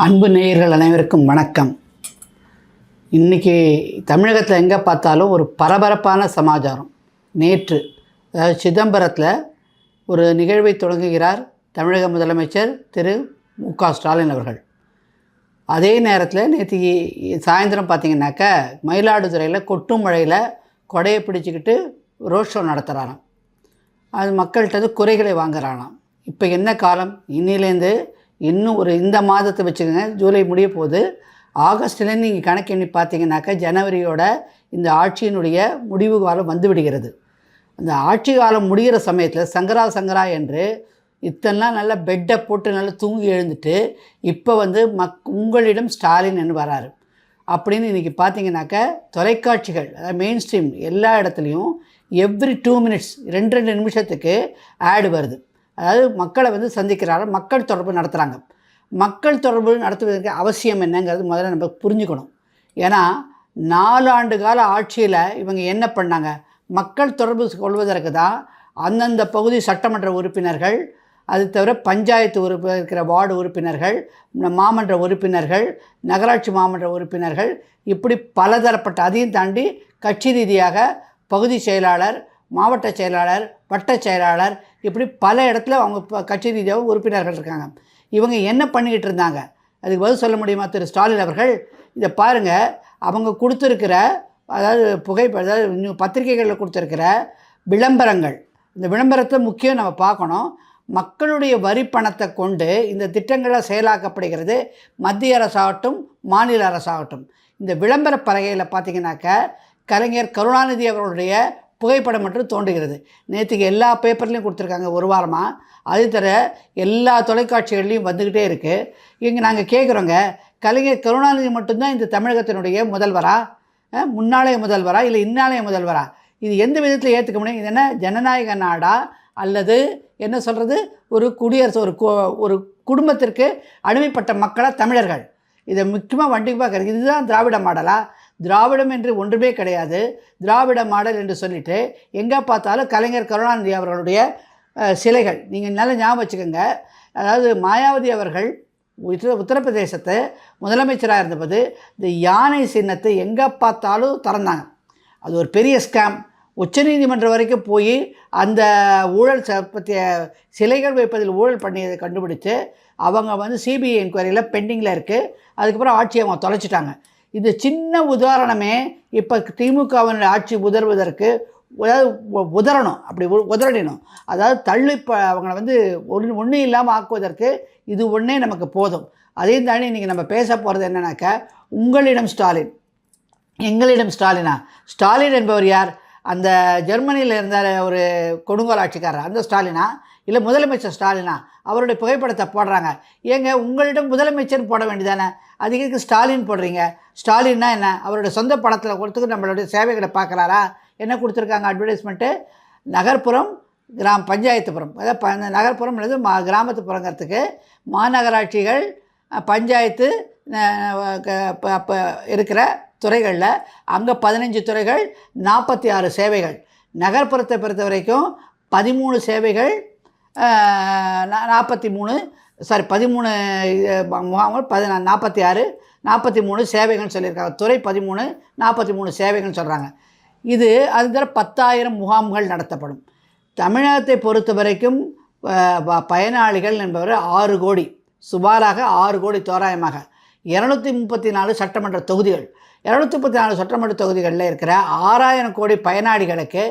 அன்பு நேயர்கள் அனைவருக்கும் வணக்கம். இன்றைக்கி தமிழகத்தில் எங்கே பார்த்தாலும் ஒரு பரபரப்பான சமாச்சாரம். நேற்று அதாவது சிதம்பரத்தில் ஒரு நிகழ்வை தொடங்குகிறார் தமிழக முதலமைச்சர் திரு மு.க. ஸ்டாலின் அவர்கள். அதே நேரத்தில் நேற்று சாயந்தரம் பார்த்திங்கனாக்கா மயிலாடுதுறையில் கொட்டும் மழையில் கொடையை பிடிச்சிக்கிட்டு ரோட் ஷோ நடத்துகிறாராம். அது மக்கள்கிட்ட குறைகளை வாங்குறானாம். இப்போ என்ன காலம், இன்னிலேருந்து இன்னும் இந்த மாதத்தை வச்சுக்கோங்க, ஜூலை முடிய போகுது. ஆகஸ்ட்லேருந்து நீங்கள் கணக்கு எண்ணி பார்த்தீங்கன்னாக்கா ஜனவரியோட இந்த ஆட்சியினுடைய முடிவு காலம் வந்து விடுகிறது. அந்த ஆட்சி காலம் முடிகிற சமயத்தில் சங்கரா என்று இத்தனைலாம் நல்லா பெட்டை போட்டு நல்லா தூங்கி எழுந்துட்டு இப்போ உங்களிடம் ஸ்டாலின் என்று வராரு அப்படின்னு இன்றைக்கி பார்த்தீங்கன்னாக்கா தொலைக்காட்சிகள், அதாவது மெயின் ஸ்ட்ரீம் எல்லா இடத்துலையும் எவ்ரி 2 minutes 2 நிமிஷத்துக்கு ஆடு வருது. அதாவது மக்களை சந்திக்கிறாங்க, மக்கள் தொடர்பு நடத்துகிறாங்க. மக்கள் தொடர்பு நடத்துவதற்கு அவசியம் என்னங்கிறது முதல்ல நம்ம புரிஞ்சுக்கணும். ஏன்னா 4 ஆண்டு கால ஆட்சியில் இவங்க என்ன பண்ணாங்க, மக்கள் தொடர்பு கொள்வதற்கு தான் அந்தந்த பகுதி சட்டமன்ற உறுப்பினர்கள், அது தவிர பஞ்சாயத்து இருக்கிற வார்டு உறுப்பினர்கள், மாமன்ற உறுப்பினர்கள், நகராட்சி மாமன்ற உறுப்பினர்கள், இப்படி பலதரப்பட்ட, அதையும் தாண்டி கட்சி ரீதியாக பகுதி செயலாளர், மாவட்ட செயலாளர், வட்ட செயலாளர், இப்படி பல இடத்துல அவங்க கட்சி ரீதியாக உறுப்பினர்கள் இருக்காங்க. இவங்க என்ன பண்ணிக்கிட்டு இருந்தாங்க, அதுக்கு பதில் சொல்ல முடியுமா திரு ஸ்டாலின் அவர்கள்? இதை பாருங்கள், அவங்க கொடுத்துருக்கிற, அதாவது அதாவது இன்னும் பத்திரிகைகளில் கொடுத்துருக்கிற விளம்பரங்கள், இந்த விளம்பரத்தை முக்கியம் நம்ம பார்க்கணும். மக்களுடைய வரி பணத்தை கொண்டு இந்த திட்டங்களை செயலாக்கப்படுகிறது, மத்திய அரசாகட்டும் மாநில அரசாகட்டும். இந்த விளம்பர பலகையில் பார்த்திங்கனாக்கா கலைஞர் கருணாநிதி அவர்களுடைய புகைப்படம் மட்டும் தோன்றுகிறது. நேற்றுக்கு எல்லா பேப்பர்லேயும் கொடுத்துருக்காங்க ஒரு வாரமாக. அது தர எல்லா தொலைக்காட்சிகள்லையும் வந்துக்கிட்டே இருக்குது. இங்கே நாங்கள் கேட்குறோங்க, கலைஞர் கருணாநிதி மட்டும்தான் இந்த தமிழகத்தினுடைய முதல்வரா, முன்னாளைய முதல்வரா, இல்லை இன்னாளைய முதல்வரா? இது எந்த விதத்தில் ஏற்றுக்க முடியும்? இது என்ன ஜனநாயக நாடா, அல்லது என்ன சொல்கிறது, ஒரு குடியரசு, ஒரு குடும்பத்திற்கு அடிமைப்பட்ட மக்களாக தமிழர்கள்? இதை முக்கியமாக வண்டிப்பாக கிடையாது. இதுதான் திராவிட மாடலா? திராவிடம் என்று ஒன்றுமே கிடையாது. திராவிட மாடல் என்று சொல்லிட்டு எங்கே பார்த்தாலும் கலைஞர் கருணாநிதி அவர்களுடைய சிலைகள். நீங்கள் நல்லா ஞாபகம் வச்சுக்கோங்க. அதாவது மாயாவதி அவர்கள் உத்தரப்பிரதேசத்தை முதலமைச்சராக இருந்தபோது இந்த யானை சின்னத்தை எங்கே பார்த்தாலும் திறந்தாங்க. அது ஒரு பெரிய ஸ்கேம். உச்சநீதிமன்றம் வரைக்கும் போய் அந்த ஊழல் பற்றிய சிலைகள் வைப்பதில் ஊழல் பண்ணியதை கண்டுபிடித்து அவங்க சிபிஐ என்கொயரியில் பெண்டிங்கில் இருக்குது. அதுக்கப்புறம் ஆட்சியை அவங்க தொலைச்சிட்டாங்க. இது சின்ன உதாரணமே இப்போ திமுகவினுடைய ஆட்சி உதறுவதற்கு, அதாவது உதறணும், அப்படி உதறணும், அதாவது அவங்கள ஒன்றும் இல்லாமல் ஆக்குவதற்கு இது ஒன்றே நமக்கு போதும். அதையும் தாண்டி இன்றைக்கி நம்ம பேச போகிறது என்னன்னாக்கா, உங்களிடம் ஸ்டாலின், எங்களிடம் ஸ்டாலினா? ஸ்டாலின் என்பவர் யார்? அந்த ஜெர்மனியில் இருந்த ஒரு கொடுங்கோல் ஆட்சிக்காரர் அந்த ஸ்டாலினா, இல்லை முதலமைச்சர் ஸ்டாலினா? அவருடைய புகைப்படத்தை போடுறாங்க. ஏங்க, உங்களிடம் முதலமைச்சர் போட வேண்டியதானே, அதுக்கு ஸ்டாலின் போடுறீங்க? ஸ்டாலின்னா என்ன? அவருடைய சொந்த படத்தில் கொடுத்துக்கு நம்மளுடைய சேவைகளை பார்க்குறாரா? என்ன கொடுத்துருக்காங்க அட்வர்டைஸ்மெண்ட்டு? நகர்ப்புறம் பஞ்சாயத்துப்புறம், அதாவது நகர்ப்புறம் அல்லது கிராமத்துப்புறங்கிறதுக்கு மாநகராட்சிகள், பஞ்சாயத்து இருக்கிற துறைகளில் அங்கே 15 துறைகள், 46 சேவைகள். நகர்ப்புறத்தை பொறுத்த வரைக்கும் 13 சேவைகள், 13 முகாம்கள், 46 43 சேவைகள்னு சொல்லியிருக்காங்க. துறை 13, 43 சேவைகள்னு சொல்கிறாங்க. அது தர 10,000 முகாம்கள் நடத்தப்படும். தமிழகத்தை பொறுத்த வரைக்கும் பயனாளிகள் என்பவர் 6 கோடி, சுமாராக 6 கோடி தோராயமாக. 234 சட்டமன்ற தொகுதிகள், 234 சட்டமன்ற தொகுதிகளில் இருக்கிற 6,000 கோடி பயனாளிகளுக்கு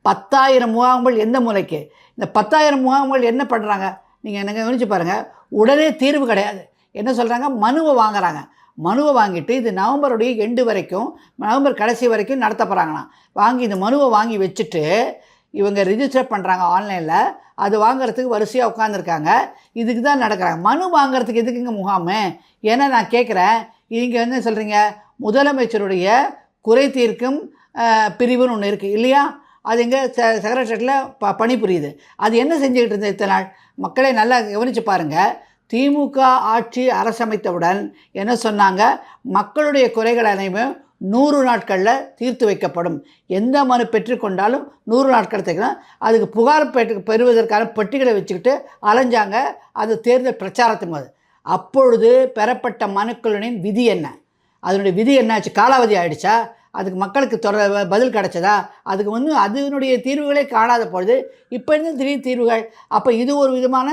10,000 முகாம்கள் எந்த மூலைக்கு? இந்த 10,000 முகாம்கள் என்ன பண்ணுறாங்க? நீங்கள் எனக்கு கவனித்து பாருங்கள். உடனே தீர்வு கிடையாது. என்ன சொல்கிறாங்க? மனுவை வாங்குறாங்க. மனுவை வாங்கிட்டு இது நவம்பருடைய எண்டு வரைக்கும், நவம்பர் கடைசி வரைக்கும் நடத்த போகிறாங்களாம். வாங்கி இந்த மனுவை வாங்கி வச்சுட்டு இவங்க ரிஜிஸ்டர் பண்ணுறாங்க ஆன்லைனில். அது வாங்குறதுக்கு வரிசையாக உட்காந்துருக்காங்க. இதுக்கு தான் நடக்கிறாங்க. மனு வாங்குறதுக்கு எதுக்குங்க முகாமு? ஏன்னா நான் கேட்குறேன், இங்கே என்ன சொல்கிறீங்க, முதலமைச்சருடைய குறை தீர்க்கும் பிரிவுன்னு ஒன்று இருக்குது இல்லையா? அது எங்கே செக்ரட்டரியேட்டில் பணிபுரியுது. அது என்ன செஞ்சுக்கிட்டு இருந்தது இத்தனை நாள்? மக்களை நல்லா கவனித்து பாருங்கள். திமுக ஆட்சி அரசமைத்தவுடன் என்ன சொன்னாங்க? மக்களுடைய குறைகள் அனைத்தும் 100 நாட்களில் தீர்த்து வைக்கப்படும். எந்த மனு பெற்றுக்கொண்டாலும் 100 நாட்கள் தைக்கலாம். அதுக்கு புகார் பெறுவதற்கான பெட்டிகளை வச்சுக்கிட்டு அலைஞ்சாங்க. அது தேர்தல் பிரச்சாரத்தின் போது. அப்பொழுது பெறப்பட்ட மனுக்களின் விதி என்ன, அதனுடைய விதி என்னாச்சு, காலாவதி ஆகிடுச்சா, அதுக்கு மக்களுக்கு பதில் கிடச்சதா, அதுக்கு அதனுடைய தீர்வுகளே காணாத பொழுது இப்போ இருந்து திடீர் தீர்வுகள். அப்போ இது ஒரு விதமான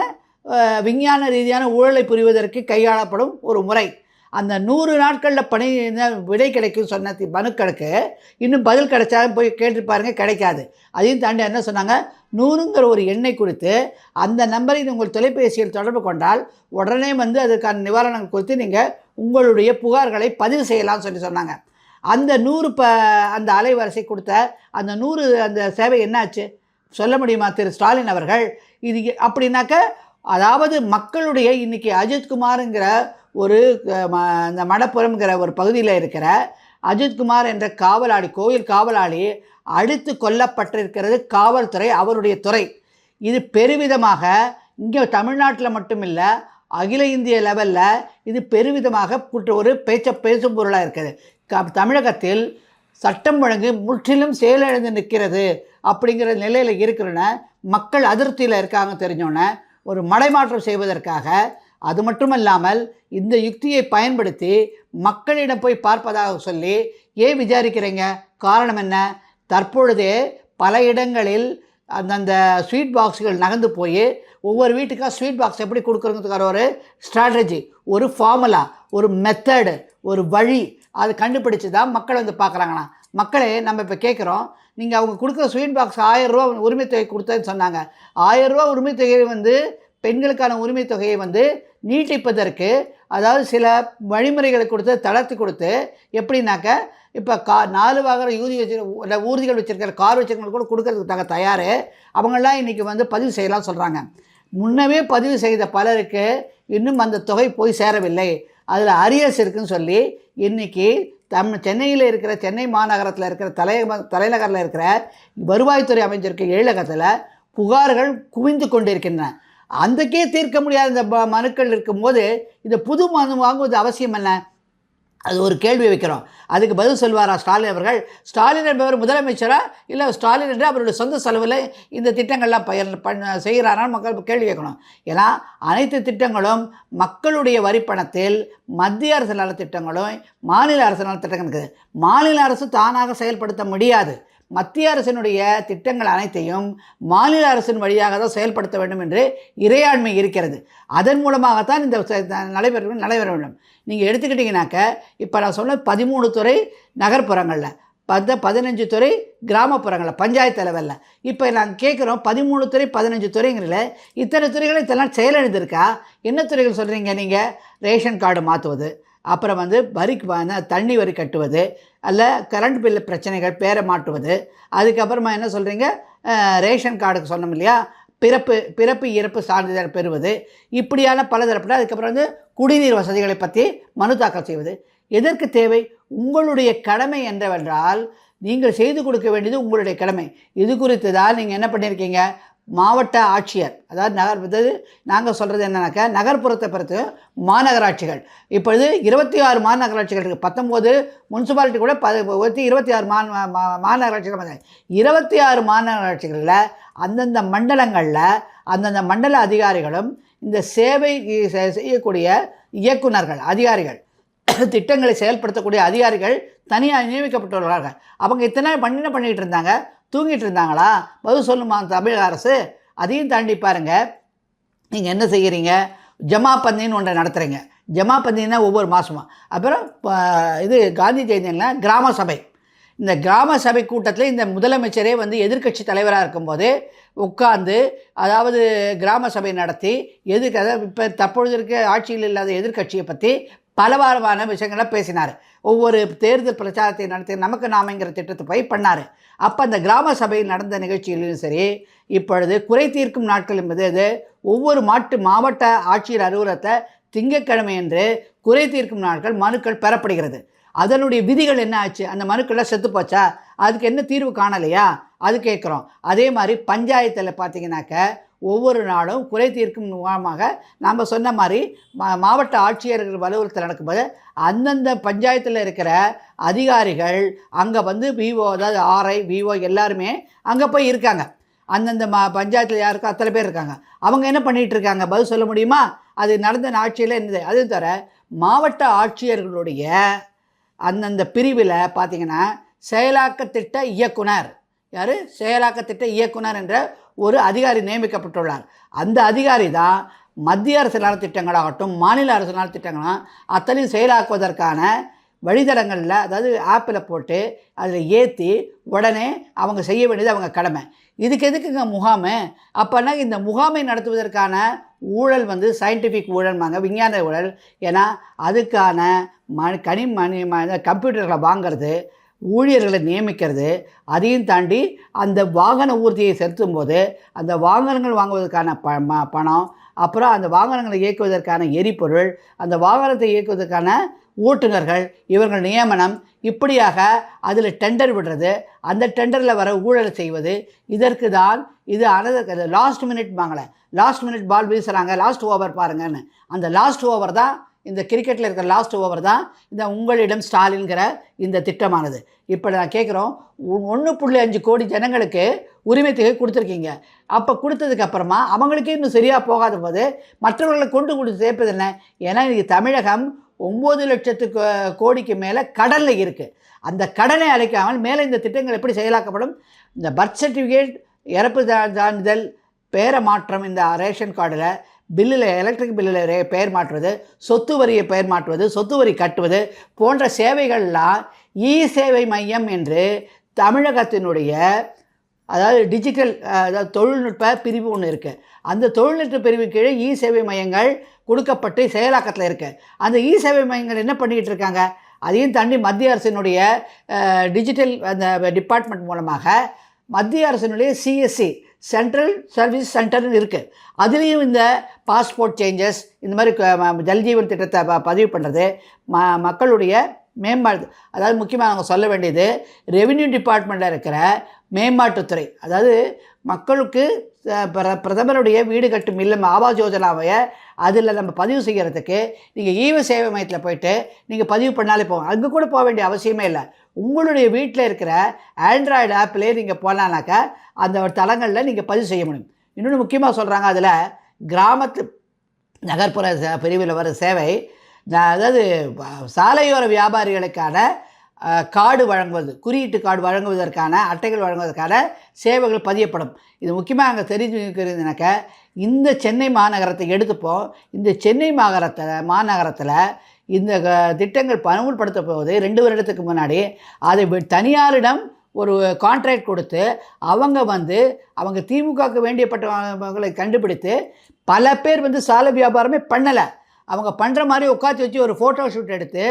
விஞ்ஞான ரீதியான ஊழலை புரிவதற்கு கையாளப்படும் ஒரு முறை. அந்த 100 நாட்களில் பணி விடை கிடைக்கும் சொன்ன மனுக்களுக்கு இன்னும் பதில் கிடைச்சா போய் கேட்டு பாருங்கள், கிடைக்காது. அதையும் தாண்டி என்ன சொன்னாங்க, 100ங்கிற ஒரு எண்ணை குறித்து அந்த நம்பரை உங்கள் தொலைபேசியில் தொடர்பு கொண்டால் உடனே அதுக்கான நிவாரணங்கள் குறித்து நீங்கள் உங்களுடைய புகார்களை பதிவு செய்யலாம்னு சொன்னாங்க. அந்த 100 அந்த அலைவரிசை கொடுத்த அந்த 100 அந்த சேவை என்னாச்சு சொல்ல முடியுமா திரு ஸ்டாலின் அவர்கள்? இது அப்படின்னாக்க, அதாவது மக்களுடைய இன்றைக்கி அஜித்குமாருங்கிற ஒரு இந்த மடப்புறம்ங்கிற ஒரு பகுதியில் இருக்கிற அஜித்குமார் என்ற காவலாளி, கோயில் காவலாளி அடித்து கொல்லப்பட்டிருக்கிறது காவல்துறை, அவருடைய துறை. இது பெருவிதமாக இங்கே தமிழ்நாட்டில் மட்டுமில்லை, அகில இந்திய லெவலில் இது பெருவிதமாக ஒரு பேசும் பொருளாக இருக்குது. தமிழகத்தில் சட்டம் ஒழுங்கு முற்றிலும் செயலிழந்து நிற்கிறது அப்படிங்கிற நிலையில் இருக்கிறோன்னா மக்கள் அதிருப்தியில் இருக்காங்க தெரிஞ்சோன்னே ஒரு மடைமாற்றம் செய்வதற்காக, அது மட்டுமல்லாமல் இந்த யுக்தியை பயன்படுத்தி மக்களிடம் போய் பார்ப்பதாக சொல்லி ஏன் விசாரிக்கிறீங்க, காரணம் என்ன? தற்பொழுதே பல இடங்களில் அந்தந்த ஸ்வீட் பாக்ஸுகள் நகர்ந்து போய் ஒவ்வொரு வீட்டுக்காக ஸ்வீட் பாக்ஸ் எப்படி கொடுக்குறதுக்கான ஒரு ஸ்ட்ராட்டஜி, ஒரு ஃபார்முலா, ஒரு மெத்தடு, ஒரு வழி அது கண்டுபிடிச்சி தான் மக்கள் பார்க்குறாங்களாம். மக்களே, நம்ம இப்போ கேட்குறோம், நீங்கள் அவங்க கொடுக்குற ஸ்வீட் பாக்ஸ் 1000 ரூபா உரிமை தொகை கொடுத்தேன்னு சொன்னாங்க. 1000 ரூபா உரிமை தொகையை பெண்களுக்கான உரிமை தொகையை நீட்டிப்பதற்கு, அதாவது சில வழிமுறைகளை கொடுத்து தளர்த்தி கொடுத்து, எப்படின்னாக்க இப்போ 4 வாகன ஊர்திகள் வச்சுருக்கிற கார் வச்சுருக்கவங்க கூட கொடுக்கறதுக்கு தயார். அவங்களாம் இன்றைக்கி பதிவு செய்யலாம் சொல்கிறாங்க. முன்னவே பதிவு செய்த பலருக்கு இன்னும் அந்த தொகை போய் சேரவில்லை, அதில் அரியர்ஸ் இருக்குதுன்னு சொல்லி இன்றைக்கி சென்னையில் இருக்கிற, சென்னை மாநகரத்தில் இருக்கிற தலைநகரில் இருக்கிற வருவாய்த்துறை அமைஞ்சிருக்க எழிலகத்தில் புகார்கள் குவிந்து கொண்டிருக்கின்றன. அந்தக்கே தீர்க்க முடியாத இந்த மனுக்கள் இருக்கும்போது இந்த புது மனு வாங்குவது அவசியம் என்ன? அது ஒரு கேள்வி வைக்கிறோம். அதுக்கு பதில் சொல்வாரா ஸ்டாலின் அவர்கள்? ஸ்டாலின் என்பவர் முதலமைச்சரா, இல்லை ஸ்டாலின் என்று அவருடைய சொந்த செலவில் இந்த திட்டங்கள்லாம் செய்கிறாரான்னு மக்கள் கேள்வி கேட்கணும். ஏன்னா அனைத்து திட்டங்களும் மக்களுடைய வரிப்பணத்தில் மத்திய அரசு நலத்திட்டங்களும் மாநில அரசு நலத்திட்டங்கள் இருக்குது. மாநில அரசு தானாக செயல்படுத்த முடியாது. மத்திய அரசினுடைய திட்டங்கள் அனைத்தையும் மாநில அரசின் வழியாக தான் செயல்படுத்த வேண்டும் என்று இறையாண்மை இருக்கிறது. அதன் மூலமாகத்தான் இந்த நடைபெற வேண்டும். நீங்கள் எடுத்துக்கிட்டிங்கனாக்க, இப்போ நான் சொன்ன 13 துறை நகர்ப்புறங்களில், 15 துறை கிராமப்புறங்களில், பஞ்சாயத்து லெவலில். இப்போ நாங்கள் கேட்குறோம், 13 துறை 15 துறைங்கிறல இத்தனை துறைகளை இதெல்லாம் செயலிழந்திருக்கா? என்ன துறைகள் சொல்கிறீங்க நீங்கள்? ரேஷன் கார்டு மாற்றுவது, அப்புறம் வரிக்கு தண்ணி வரி கட்டுவது, அல்ல கரண்ட் பில்லு பிரச்சனைகள் பேரை மாட்டுவது, அதுக்கப்புறமா என்ன சொல்கிறீங்க, ரேஷன் கார்டுக்கு சொன்னோம் இல்லையா, பிறப்பு இறப்பு சான்றிதழ் பெறுவது, இப்படியான பல தரப்பட்ட, அதுக்கப்புறம் குடிநீர் வசதிகளை பற்றி மனு தாக்கல் செய்வது. எதற்கு தேவை? உங்களுடைய கடமை என்னவென்றால் நீங்கள் செய்து கொடுக்க வேண்டியது உங்களுடைய கடமை. இது குறித்து தான் நீங்கள் என்ன பண்ணியிருக்கீங்க, மாவட்ட ஆட்சியர், அதாவது நாங்கள் சொல்கிறது என்னன்னாக்கா, நகர்ப்புறத்தை பொறுத்து மாநகராட்சிகள், இப்பொழுது 26 மாநகராட்சிகள் இருக்குது. 19 முனிசிபாலிட்டி கூட 26 மாநகராட்சிகள். 26 மாநகராட்சிகளில் அந்தந்த மண்டலங்களில் அந்தந்த மண்டல அதிகாரிகளும் இந்த சேவை செய்யக்கூடிய இயக்குநர்கள், அதிகாரிகள், திட்டங்களை செயல்படுத்தக்கூடிய அதிகாரிகள் தனியாக நியமிக்கப்பட்டுள்ளார்கள். அவங்க இத்தனை பண்ணிக்கிட்டு இருந்தாங்க, தூங்கிட்டு இருந்தாங்களா? பதில் சொல்லுமா தமிழக அரசு? அதையும் தாண்டி பாருங்கள், நீங்கள் என்ன செய்கிறீங்க, ஜமாபந்தின்னு ஒன்றை நடத்துகிறீங்க. ஜமாபந்தின்னா ஒவ்வொரு மாதமும். அப்புறம் இது காந்தி ஜெயந்தியில் கிராம சபை. இந்த கிராம சபை கூட்டத்தில் இந்த முதலமைச்சரே எதிர்க்கட்சி தலைவராக இருக்கும்போது உட்கார்ந்து, அதாவது கிராம சபை நடத்தி அதாவது இப்போ தற்பொழுது இருக்க ஆட்சியில் இல்லாத எதிர்க்கட்சியை பற்றி பலவாரமான விஷயங்களை பேசினார். ஒவ்வொரு தேர்தல் பிரச்சாரத்தை நடத்தி நமக்கு நாமங்கிற திட்டத்தை போய் பண்ணார். அப்போ அந்த கிராம சபையில் நடந்த நிகழ்ச்சியிலும் சரி, இப்பொழுது குறை தீர்க்கும் நாட்கள் என்பது ஒவ்வொரு மாவட்ட ஆட்சியர் அலுவலகத்தை திங்கட்கிழமை என்று குறை தீர்க்கும் நாட்கள் மனுக்கள் பெறப்படுகிறது. அதனுடைய விதிகள் என்ன ஆச்சு? அந்த மனுக்கள்லாம் செத்து போச்சா? அதுக்கு என்ன தீர்வு காணலையா? அது கேட்குறோம். அதே மாதிரி பஞ்சாயத்தில் பார்த்தீங்கன்னாக்க ஒவ்வொரு நாளும் குறை தீர்க்கும் முகாமாக நாம் சொன்ன மாதிரி மாவட்ட ஆட்சியர்கள் அலுவலகத்தில் நடக்கும்போது அந்தந்த பஞ்சாயத்தில் இருக்கிற அதிகாரிகள் அங்கே விஓ, அதாவது ஆர்ஐ, விஓ எல்லாருமே அங்கே போய் இருக்காங்க. அந்தந்த பஞ்சாயத்தில் யாருக்கோ அத்தனை பேர் இருக்காங்க. அவங்க என்ன பண்ணிகிட்டு இருக்காங்க? பதில் சொல்ல முடியுமா? அது நடந்த ஆட்சியில் இருந்தது. அது தவிர மாவட்ட ஆட்சியர்களுடைய அந்தந்த பிரிவில் பார்த்திங்கன்னா செயலாக்க திட்ட இயக்குனர், யார், செயலாக்க திட்ட இயக்குனர் என்ற ஒரு அதிகாரி நியமிக்கப்பட்டுள்ளார். அந்த அதிகாரி தான் மத்திய அரசு நலத்திட்டங்களாகட்டும் மாநில அரசு நலத்திட்டங்களாம் அத்தனையும் செயலாக்குவதற்கான வழித்தடங்களில், அதாவது ஆப்பில் போட்டு அதில் ஏற்றி உடனே அவங்க செய்ய வேண்டியது அவங்க கடமை. இதுக்கு எதுக்குங்க முகாமு? அப்போனா இந்த முகாமை நடத்துவதற்கான ஊழல் வந்து சயின்டிஃபிக் ஊழல்மாங்க, விஞ்ஞான ஊழல். ஏன்னா அதுக்கான கம்ப்யூட்டர்களை வாங்கிறது, ஊழியர்களை நியமிக்கிறது, அதையும் தாண்டி அந்த வாகன ஊர்தியை செலுத்தும் போது அந்த வாகனங்கள் வாங்குவதற்கான பணம், அப்புறம் அந்த வாகனங்களை இயக்குவதற்கான எரிபொருள், அந்த வாகனத்தை இயக்குவதற்கான ஓட்டுநர்கள், இவர்கள் நியமனம், இப்படியாக அதில் டெண்டர் விடுறது, அந்த டெண்டரில் வர ஊழல் செய்வது, இதற்கு தான் இது லாஸ்ட் மினிட் வாங்கலை, லாஸ்ட் மினிட் பால் வீசுகிறாங்க, லாஸ்ட் ஓவர் பாருங்கன்னு. அந்த லாஸ்ட் ஓவர் தான் இந்த கிரிக்கெட்டில் இருக்கிற லாஸ்ட் ஓவர் தான் இந்த உங்களிடம் ஸ்டாலின்கிற இந்த திட்டமானது. இப்போ நான் கேட்குறோம், 1.5 கோடி ஜனங்களுக்கு உரிமை தொகை கொடுத்துருக்கீங்க. அப்போ கொடுத்ததுக்கப்புறமா அவங்களுக்கே இன்னும் சரியாக போகாத போது மற்றவர்களை கொண்டு கொடுத்து சேர்ப்பது என்ன? ஏன்னா இன்றைக்கி தமிழகம் 9 லட்சத்துக்கு கோடிக்கு மேலே கடலில் இருக்குது. அந்த கடனை அழைக்காமல் மேலே இந்த திட்டங்கள் எப்படி செயலாக்கப்படும்? இந்த பர்த் சர்டிஃபிகேட், இறப்பு சான்றிதழ், பேரை மாற்றம், இந்த ரேஷன் கார்டில், பில்லில், எலக்ட்ரிக் பில்லில் பெயர் மாற்றுவது, சொத்து வரியை பெயர் மாற்றுவது, சொத்து வரி கட்டுவது போன்ற சேவைகள்லாம் இ சேவை மையம் என்று தமிழகத்தினுடைய, அதாவது டிஜிட்டல், அதாவது தொழில்நுட்ப பிரிவு ஒன்று இருக்குது. அந்த தொழில்நுட்ப பிரிவு கீழே இ சேவை மையங்கள் கொடுக்கப்பட்டு செயலாக்கத்தில் இருக்குது. அந்த இ சேவை மையங்கள் என்ன பண்ணிக்கிட்டு இருக்காங்க? அதையும் தாண்டி மத்திய அரசினுடைய டிஜிட்டல் அந்த டிபார்ட்மெண்ட் மூலமாக மத்திய அரசினுடைய சிஎஸ்சி, சென்ட்ரல் சர்வீஸ் சென்டர்னு இருக்குது. அதுலேயும் இந்த பாஸ்போர்ட் சேஞ்சஸ், இந்த மாதிரி ஜல்ஜீவன் திட்டத்தை பதிவு பண்ணுறது, மக்களுடைய மேம்பாடு, அதாவது முக்கியமாக அவங்க சொல்ல வேண்டியது ரெவென்யூ டிபார்ட்மெண்ட்டில் இருக்கிற மேம்பாட்டுத்துறை, அதாவது மக்களுக்கு பிரதமருடைய வீடு கட்டும் இல்லம் ஆவாஸ் யோஜனாவை அதில் நம்ம பதிவு செய்கிறதுக்கு நீங்கள் ஈவ சேவை மையத்தில் போய்ட்டு நீங்கள் பதிவு பண்ணாலே போகும். அங்கே கூட போக வேண்டிய அவசியமே இல்லை. உங்களுடைய வீட்டில் இருக்கிற ஆண்ட்ராய்டு ஆப்லேயே நீங்கள் போனானாக்கா அந்த தளங்களில் நீங்கள் பதிவு செய்ய முடியும். இன்னொன்று முக்கியமாக சொல்கிறாங்க, அதில் கிராமத்து நகர்ப்புற பிரிவில் வர சேவை, அதாவது சாலையோர வியாபாரிகளுக்கான கார்டு வழங்குவது, குறியீட்டு கார்டு வழங்குவதற்கான, அட்டைகள் வழங்குவதற்கான சேவைகள் பதியப்படும். இது முக்கியமாக அங்கே தெரிஞ்சுக்கிறதுனாக்க, இந்த சென்னை மாநகரத்தை எடுத்துப்போம். இந்த சென்னை மாநகரத்தில் இந்த திட்டங்கள் அமல்படுத்த போவது 2 வருடத்துக்கு முன்னாடி அதை தனியாரிடம் ஒரு கான்ட்ராக்ட் கொடுத்து அவங்க திமுகவுக்கு வேண்டியப்பட்டவங்களை கண்டுபிடித்து பல பேர் சாலை வியாபாரமே பண்ணலை. அவங்க பண்ணுற மாதிரி உட்காந்து வச்சு ஒரு ஃபோட்டோ ஷூட் எடுத்து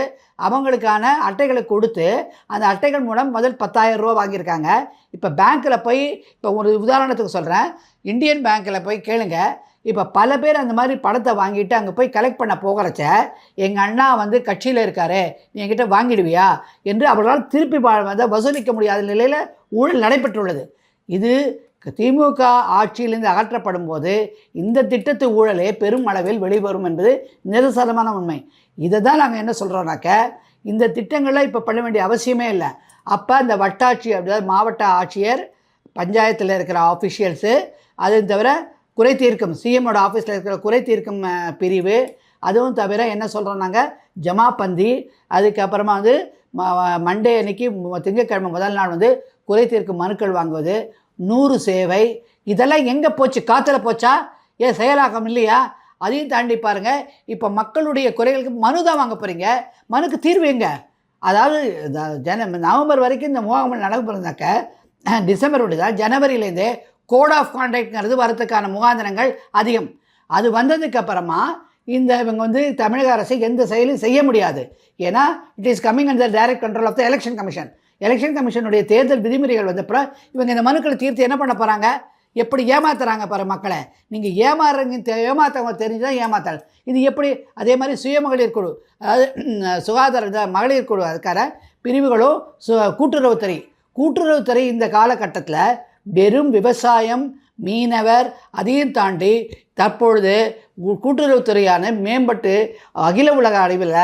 அவங்களுக்கான அட்டைகளை கொடுத்து அந்த அட்டைகள் மூலம் முதல் 10,000 ரூபா வாங்கியிருக்காங்க. இப்போ பேங்க்கில் போய், இப்போ ஒரு உதாரணத்துக்கு சொல்கிறேன், இந்தியன் பேங்க்கில் போய் கேளுங்க. இப்போ பல பேர் அந்த மாதிரி பணத்தை வாங்கிட்டு அங்கே போய் கலெக்ட் பண்ண போகிறச்ச, எங்கள் அண்ணா கட்சியில் இருக்காரு, நீ என்கிட்ட வாங்கிடுவியா என்று அவர்களால் திருப்பி வசூலிக்க முடியாத நிலையில் ஊழல் நடைபெற்றுள்ளது. இது திமுக ஆட்சியிலிருந்து அகற்றப்படும் போது இந்த திட்டத்து ஊழலே பெரும் அளவில் வெளிவரும் என்பது நிதர்சனமான உண்மை. இதை தான் நாங்கள் என்ன சொல்கிறோம்னாக்க, இந்த திட்டங்களில் இப்போ பண்ண வேண்டிய அவசியமே இல்லை. அப்போ இந்த வட்டாட்சி, அதாவது மாவட்ட ஆட்சியர், பஞ்சாயத்தில் இருக்கிற ஆஃபிஷியல்ஸு, அது தவிர குறை தீர்க்கும் சிஎம்மோட ஆஃபீஸில் இருக்கிற குறை தீர்க்கும் பிரிவு, அதுவும் தவிர என்ன சொல்கிறோம் நாங்கள், ஜமாபந்தி, அதுக்கப்புறமா மண்டே அன்னைக்கு திங்கட்கிழமை முதல் நாள் குறை தீர்க்கும் மனுக்கள் வாங்குவது, 100 சேவை, இதெல்லாம் எங்கே போச்சு? காற்றுல போச்சா? ஏன் செயலாக்கம் இல்லையா? அதையும் தாண்டி பாருங்கள், இப்போ மக்களுடைய குறைகளுக்கு மனு தான் வாங்க போகிறீங்க, மனுக்கு தீர்வு எங்கே? அதாவது நவம்பர் வரைக்கும் இந்த முகாம்கள் நடக்கப்படுறதாக்க, டிசம்பருடைய தான் ஜனவரியிலேருந்தே கோட் ஆஃப் கான்டாக்ட்ங்கிறது வரத்துக்கான முகாந்திரங்கள் அதிகம். அது வந்ததுக்கப்புறமா இவங்க தமிழக அரசை எந்த செயலும் செய்ய முடியாது. ஏன்னா it is coming under direct control of the election commission. Election கமிஷனுடைய தேர்தல் விதிமுறைகள் வந்தப்பறம் இவங்க இந்த மனுக்களை தீர்த்து என்ன பண்ண போகிறாங்க? எப்படி ஏமாத்துறாங்க பாரு மக்களை. நீங்கள் ஏமாத்தவங்க தெரிஞ்சுதான் ஏமாத்தல். இது எப்படி? அதே மாதிரி சுய மகளிர் குழு, அதாவது சுகாதார மகளிர் குழு, அதுக்கான பிரிவுகளும் கூட்டுறவுத்துறை இந்த காலகட்டத்தில் வெறும் விவசாயம், மீனவர், அதையும் தாண்டி தற்பொழுது கூட்டுறவுத்துறையான மேம்பட்டு அகில உலக அளவில்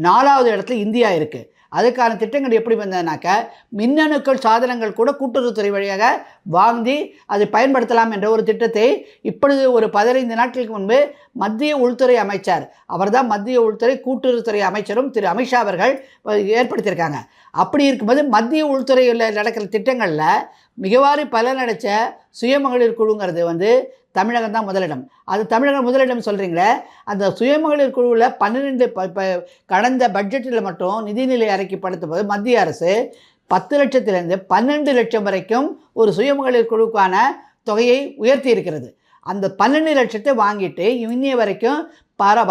4வது இடத்துல இந்தியா இருக்குது. அதுக்கான திட்டங்கள் எப்படி வந்ததுனாக்க மின்னணுக்கள் சாதனங்கள் கூட கூட்டுறவுத்துறை வழியாக வாங்கி அதை பயன்படுத்தலாம் என்ற ஒரு திட்டத்தை இப்பொழுது ஒரு 15 நாட்களுக்கு முன்பு மத்திய உள்துறை அமைச்சர், அவர்தான் மத்திய உள்துறை கூட்டுறவுத்துறை அமைச்சரும் திரு அமித்ஷா அவர்கள் ஏற்படுத்தியிருக்காங்க. அப்படி இருக்கும்போது மத்திய உள்துறையில் நடக்கிற திட்டங்களில் மிகவாரி பலனடைச்ச சுயமகளிர் குழுங்கிறது தமிழகம் தான் முதலிடம். அது தமிழகம் முதலிடம் சொல்கிறீங்களே, அந்த சுயமகளிர் குழுவில் 12 கடந்த பட்ஜெட்டில் மட்டும் நிதிநிலை அறிக்கை படுத்தும் போது மத்திய அரசு 10 லட்சத்திலிருந்து 12 லட்சம் வரைக்கும் ஒரு சுயமகளிர் குழுக்கான தொகையை உயர்த்தி இருக்கிறது. அந்த 12 லட்சத்தை வாங்கிட்டு இன்னைய வரைக்கும்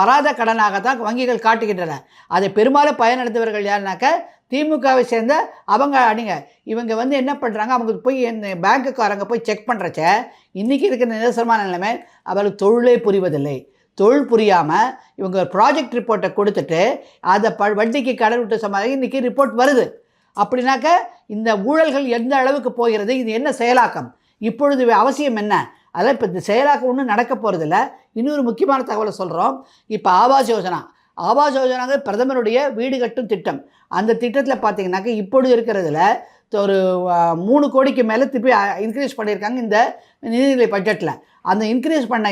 வராத கடனாக தான் வங்கிகள் காட்டுகின்றன. அதை பெரும்பாலும் பயனடைந்தவர்கள் யாருனாக்க திமுகவை சேர்ந்த அவங்க அணிங்க. இவங்க என்ன பண்ணுறாங்க, அவங்க போய் பேங்க்குக்காரங்க போய் செக் பண்ணுறச்ச இன்றைக்கி இருக்கிற நிதர்சனமான நிலைமை அவர்கள் தொழிலே புரிவதில்லை. தொழில் புரியாமல் இவங்க ப்ராஜெக்ட் ரிப்போர்ட்டை கொடுத்துட்டு அதை வட்டிக்கு கடன் விட்டு சமாளிக்க இன்றைக்கி ரிப்போர்ட் வருது. அப்படின்னாக்க இந்த ஊழல்கள் எந்த அளவுக்கு போகிறது, இது என்ன செயலாக்கம், இப்பொழுது அவசியம் என்ன? அதெல்லாம் இப்போ இந்த செயலாக்கம் ஒன்றும் நடக்க போகிறதில்ல. இன்னொரு முக்கியமான தகவலை சொல்கிறோம். இப்போ ஆவாஸ் யோஜனாங்க பிரதமருடைய வீடு கட்டும் திட்டம். அந்த திட்டத்தில் பார்த்தீங்கன்னாக்க இப்பொழுது இருக்கிறதுல ஒரு 3 கோடிக்கு மேலே திருப்பி இன்க்ரீஸ் பண்ணியிருக்காங்க இந்த நிதிநிலை பட்ஜெட்டில். அந்த இன்க்ரீஸ் பண்ண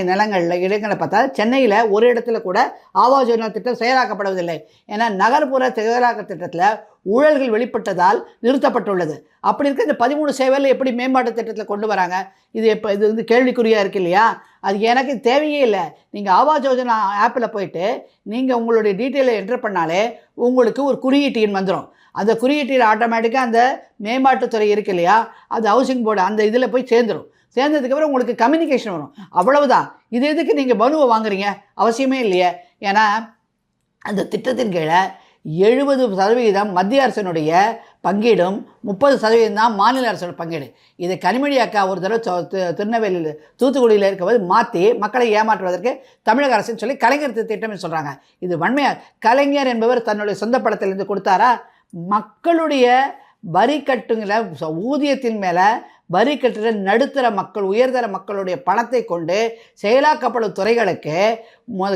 இடங்களை பார்த்தா சென்னையில் ஒரு இடத்துல கூட ஆவாஸ் யோஜனா திட்டம் செயலாக்கப்படுவதில்லை. ஏன்னா நகர்ப்புற செயலாக்க திட்டத்தில் ஊழல்கள் வெளிப்பட்டதால் நிறுத்தப்பட்டுள்ளது. அப்படி இருக்க இந்த 13 சேவையில் எப்படி மேம்பாட்டு திட்டத்தில் கொண்டு வராங்க? இது கேள்விக்குறியாக இருக்கு இல்லையா? அது எனக்கு தேவையே இல்லை. நீங்கள் ஆவாஸ் யோஜனா ஆப்பில் போயிட்டு நீங்கள் உங்களுடைய டீட்டெயிலை என்டர் பண்ணாலே உங்களுக்கு ஒரு குறியீட்டு எண் வந்துடும். அந்த குறியீட்டில் ஆட்டோமேட்டிக்காக அந்த மேம்பாட்டுத்துறை இருக்கு இல்லையா, அது ஹவுசிங் போர்டு அந்த இதில் போய் சேர்ந்ததுக்கப்புறம் உங்களுக்கு கம்யூனிகேஷன் வரும். அவ்வளவுதான். இது எதுக்கு நீங்கள் மனுவை வாங்குறீங்க? அவசியமே இல்லையே. ஏன்னா அந்த திட்டத்தின் கீழே 70% மத்திய அரசினுடைய பங்கீடும் 30% தான் மாநில அரசோட பங்கீடு. இதை கனிமொழி அக்கா ஒரு தடவை திருநெல்வேலியில் தூத்துக்குடியில் இருக்கும்போது மாற்றி மக்களை ஏமாற்றுவதற்கு தமிழக அரசுன்னு சொல்லி கலைஞர் திட்டம்னு சொல்கிறாங்க. இது வன்மையாக கலைஞர் என்பவர் தன்னுடைய சொந்த படத்திலிருந்து கொடுத்தாரா? மக்களுடைய வரி கட்டுங்கிற ஊதியத்தின் மேலே வரி கட்டுற நடுத்தர மக்கள் உயர்தர மக்களுடைய பணத்தை கொண்டு செயலாக்கப்படும் துறைகளுக்கு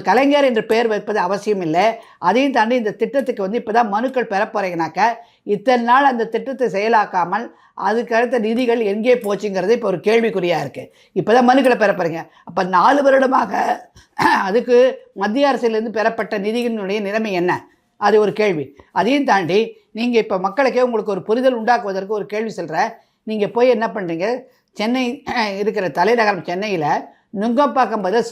கலைஞர் என்று பெயர் வைப்பது அவசியம் இல்லை. அதையும் தாண்டி இந்த திட்டத்துக்கு இப்போ தான் மனுக்கள் பெற போகிறீங்கனாக்க இத்தனை நாள் அந்த திட்டத்தை செயலாக்காமல் அதுக்கு அடுத்த நிதிகள் எங்கே போச்சுங்கிறது இப்போ ஒரு கேள்விக்குறியாக இருக்குது. இப்போ தான் மனுக்களை பெற போகிறீங்க. அப்போ 4 வருடமாக அதுக்கு மத்திய அரசிலிருந்து பெறப்பட்ட நிதிகளினுடைய நிலைமை என்ன? அது ஒரு கேள்வி. அதையும் தாண்டி நீங்கள் இப்போ மக்களுக்கே உங்களுக்கு ஒரு புரிதல் உண்டாக்குவதற்கு ஒரு கேள்வி சொல்கிறேன். நீங்கள் போய் என்ன பண்ணுறீங்க, சென்னை இருக்கிற தலைநகரம் சென்னையில் நுங்கம்பாக்கம் பதில்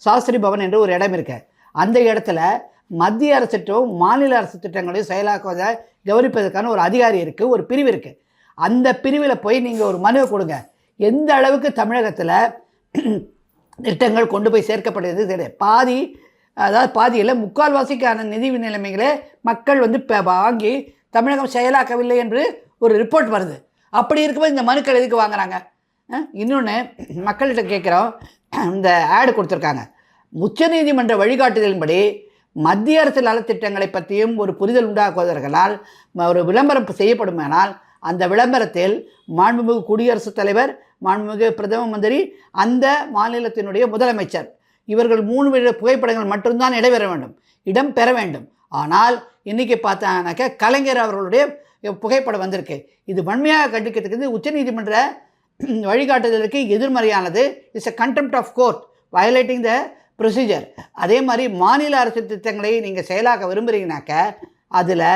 சாஸ்திரி பவன் என்று ஒரு இடம் இருக்குது. அந்த இடத்துல மத்திய அரசுட்டும் மாநில அரசு திட்டங்களையும் செயலாக்குவதை கவனிப்பதற்கான ஒரு அதிகாரி இருக்குது, ஒரு பிரிவு இருக்குது. அந்த பிரிவில் போய் நீங்கள் ஒரு மனுவை கொடுங்க. எந்த அளவுக்கு தமிழகத்தில் திட்டங்கள் கொண்டு போய் சேர்க்கப்படுகிறது தெரியாது. பாதியில் 3/4வாசிக்கான நிதி நிலைமைகளை மக்கள் வாங்கி தமிழகம் செயலாக்கவில்லை என்று ஒரு ரிப்போர்ட் வருது. அப்படி இருக்கும்போது இந்த மனுக்கள் எதுக்கு வாங்குறாங்க? இன்னொன்று மக்கள்கிட்ட கேட்குறோம். இந்த ஆடு கொடுத்துருக்காங்க. உச்சநீதிமன்ற வழிகாட்டுதலின்படி மத்திய அரசு நலத்திட்டங்களை பற்றியும் ஒரு புரிதல் உண்டாக்குவதற்கனால் ஒரு விளம்பரம் செய்யப்படுமானால் அந்த விளம்பரத்தில் மாண்புமிகு குடியரசுத் தலைவர், மாண்புமிகு பிரதம மந்திரி, அந்த மாநிலத்தினுடைய முதலமைச்சர் இவர்கள் 3 புகைப்படங்கள் மட்டும்தான் இடம் பெற வேண்டும். ஆனால் இன்றைக்கி பார்த்தாங்கனாக்கா கலைஞர் அவர்களுடைய புகைப்படம் வந்திருக்கு. இது வன்மையாக கண்டிக்கிறதுக்கு உச்சநீதிமன்ற வழிகாட்டுதலுக்கு எதிர்மறையானது. It's a contempt of court violating the procedure. அதே மாதிரி மாநில அரசு திட்டங்களை நீங்கள் செயலாக்க விரும்புகிறீங்கனாக்க அதில்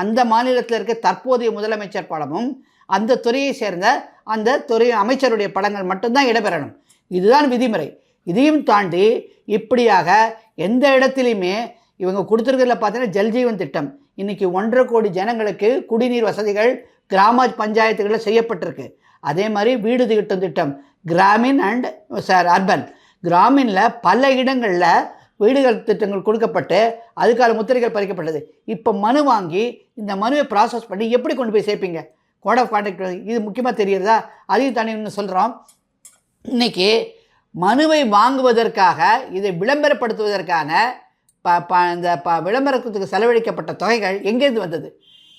அந்த மாநிலத்தில் இருக்க தற்போதைய முதலமைச்சர் படமும் அந்த துறையை சேர்ந்த அந்த துறை அமைச்சருடைய படங்கள் மட்டும்தான் இடம்பெறணும். இதுதான் விதிமுறை. இதையும் தாண்டி இப்படியாக எந்த இடத்துலையுமே இவங்க கொடுத்துருக்கிறதுல பார்த்தீங்கன்னா ஜல்ஜீவன் திட்டம் இன்றைக்கி 1.5 கோடி ஜனங்களுக்கு குடிநீர் வசதிகள் கிராம பஞ்சாயத்துகளில் செய்யப்பட்டிருக்கு. அதே மாதிரி வீடு திட்டம் திட்டம் கிராமின் அண்ட் அர்பன். கிராமினில் பல இடங்களில் வீடுகள் திட்டங்கள் கொடுக்கப்பட்டு அதுக்கான முத்திரைகள் பறிக்கப்பட்டது. இப்போ மனு வாங்கி இந்த மனுவை ப்ராசஸ் பண்ணி எப்படி கொண்டு போய் சேர்ப்பீங்க? கோட் ஆஃப் கான்டக்ட் இது முக்கியமாக தெரிகிறதா? அதையும் தானே இன்னும் சொல்கிறோம். இன்றைக்கி மனுவை வாங்குவதற்காக இதை விளம்பரப்படுத்துவதற்கான இந்த விளம்பரத்துக்கு செலவழிக்கப்பட்ட தொகைகள் எங்கேருந்து வந்தது?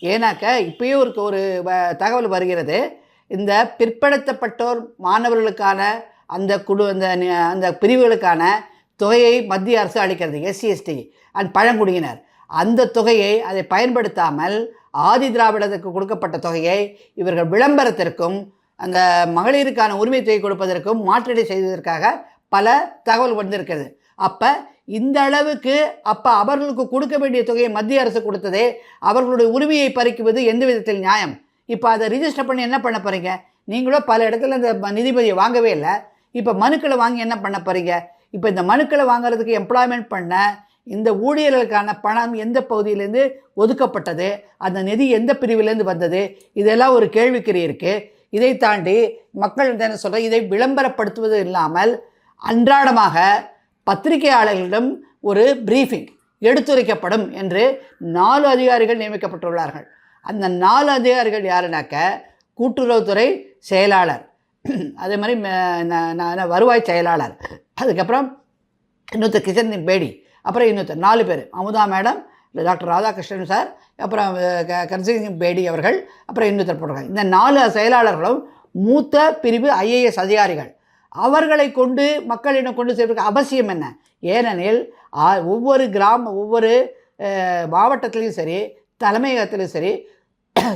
ஏன்னாக்க இப்போயே ஒரு தகவல் வருகிறது. இந்த பிற்படுத்தப்பட்டோர் மாணவர்களுக்கான அந்த பிரிவுகளுக்கான தொகையை மத்திய அரசு அளிக்கிறது. SC ST அண்ட் பழங்குடியினர் அந்த தொகையை அதை பயன்படுத்தாமல் ஆதி திராவிடத்துக்கு கொடுக்கப்பட்ட தொகையை இவர்கள் விளம்பரத்திற்கும் அந்த மகளிருக்கான உரிமை தொகை கொடுப்பதற்கும் மாற்றீடு செய்வதற்காக பல தகவல் வந்திருக்கிறது. அப்போ இந்த அளவுக்கு அப்போ அவர்களுக்கு கொடுக்க வேண்டிய தொகையை மத்திய அரசு கொடுத்ததே அவர்களுடைய உரிமையை பறிக்குவது எந்த விதத்தில் நியாயம்? இப்போ அதை ரிஜிஸ்டர் பண்ணி என்ன பண்ண போகிறீங்க? நீங்களும் பல இடத்துல இந்த நிதிபதியை வாங்கவே இல்லை. இப்போ மனுக்களை வாங்கி என்ன பண்ண போகிறீங்க? இப்போ இந்த மனுக்களை வாங்குறதுக்கு எம்ப்ளாய்மெண்ட் பண்ண இந்த ஊழியர்களுக்கான பணம் எந்த பகுதியிலேருந்து ஒதுக்கப்பட்டது, அந்த நிதி எந்த பிரிவிலேருந்து வந்தது, இதெல்லாம் ஒரு கேள்விக்குறி இருக்குது. இதை தாண்டி மக்கள் என்ன சொல்கிற, இதை விளம்பரப்படுத்துவது இல்லாமல் அன்றாடமாக பத்திரிகையாளர்களிடம் ஒரு பிரீஃபிங் எடுத்துரைக்கப்படும் என்று 4 அதிகாரிகள் நியமிக்கப்பட்டுள்ளார்கள். அந்த 4 அதிகாரிகள் யாருனாக்க கூட்டுறவுத்துறை செயலாளர், அதே மாதிரி வருவாய் செயலாளர், அதுக்கப்புறம் இன்னொருத்தர் கிஷன் பேடி, அப்புறம் இன்னொருத்தர் 4 பேர், Amudha madam, doctor Radhakrishnan sir, அப்புறம் கர்சிங் பேடி அவர்கள், அப்புறம் இன்னொருத்தர் போட்டிருக்காங்க. இந்த 4 செயலாளர்களும் மூத்த பிரிவு IAS அதிகாரிகள். அவர்களை கொண்டு மக்களிடம் கொண்டு சேர்ப்பதற்கு அவசியம் என்ன? ஏனெனில் ஒவ்வொரு ஒவ்வொரு மாவட்டத்திலையும் சரி, தலைமையகத்திலும் சரி,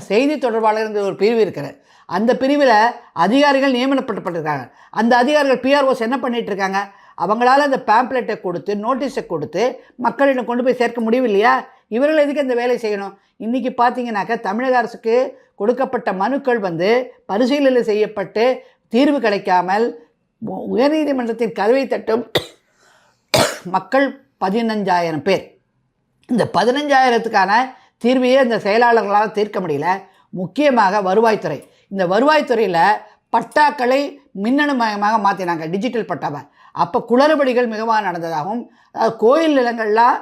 செய்தி தொடர்பாளர் ஒரு பிரிவு இருக்கிறது. அந்த பிரிவில் அதிகாரிகள் நியமனப்பட்டிருக்காங்க. அந்த அதிகாரிகள் PROs என்ன பண்ணிகிட்டு இருக்காங்க? அவங்களால அந்த பேம்ப்ளெட்டை கொடுத்து நோட்டீஸை கொடுத்து மக்களிடம் கொண்டு போய் சேர்க்க முடியும் இல்லையா? இவர்கள் எதுக்கு அந்த வேலை செய்யணும்? இன்றைக்கி பார்த்தீங்கன்னாக்கா தமிழக அரசுக்கு கொடுக்கப்பட்ட மனுக்கள் பரிசீலனை செய்யப்பட்டு தீர்வு கிடைக்காமல் உயர்நீதிமன்றத்தின் கதவை தட்டும் மக்கள் 15,000 பேர். இந்த 15,000த்துக்கான தீர்வையே இந்த செயலாளர்களால் தீர்க்க முடியல. முக்கியமாக வருவாய்த்துறை. இந்த வருவாய்த்துறையில் பட்டாக்களை மின்னணு மயமாக மாற்றினாங்க, டிஜிட்டல் பட்டாவை. அப்போ குளறுபடிகள் மிகவும் நடந்ததாகவும், கோயில் நிலங்கள்லாம்